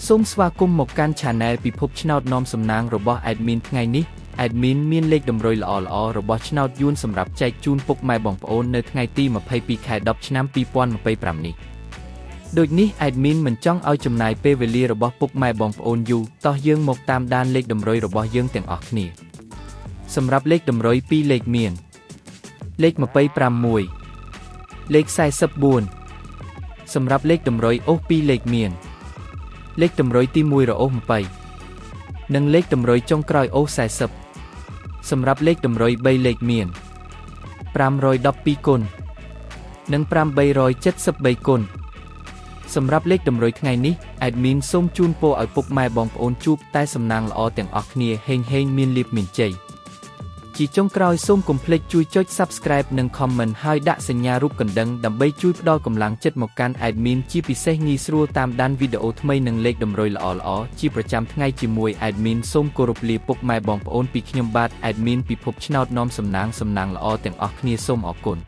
សូមស្វាគមន៍មកកាន់ Channel ពិភពឆ្នោតនាំសំណាងរបស់ Admin ថ្ងៃនេះ Admin មានលេខតម្រុយល្អៗរបស់ឆ្នោតយួនសម្រាប់ចែកជូនពុកម៉ែបងប្អូននៅថ្ងៃទី22 ខែ 10 ឆ្នាំ 2025 នេះដូចនេះ Admin មិនចង់ឲ្យចំណាយពេលវេលារបស់ពុកម៉ែបងប្អូនយូរតោះយើងមកតាមដានលេខតម្រុយរបស់យើងទាំងអស់គ្នាសម្រាប់លេខតម្រុយ2លេខមានលេខ25លេខ44សម្រាប់លេខតម្រុយអូស2លេខមានលេខតម្រុយទី1រអូស20និងលេខតម្រុយចុងក្រោយអូស40សម្រាប់លេខតម្រុយ3លេខមាន512គុណនិង873គុណសម្រាប់លេខតម្រុយថ្ងៃនេះ Admin សូមជូនពរឲ្យពុកម៉ែបងប្អូនជួបតែសំណាងល្អទាំងអស់គ្នាហេងមានលាភមានជ័យជាចុងក្រោយសូមកុំភ្លេចជួយចុច Subscribe និង Comment ហើយដាក់សញ្ញារូបកណ្ដឹងដើម្បីជួយផ្ដល់កម្លាំងចិត្តមកកាន់ Admin ជាពិសេសងាយស្រួលតាមដានវីដេអូថ្មីនិងលេខតម្រុយល្អៗជាប្រចាំថ្ងៃជាមួយ Admin សូមគោរពលាពុកម៉ែបងប្អូនពីខ្ញុំបាទ Admin ពិភពឆ្នោតនាំសំណាងល្អទាំងអស់គ្នាសូមអរគុណ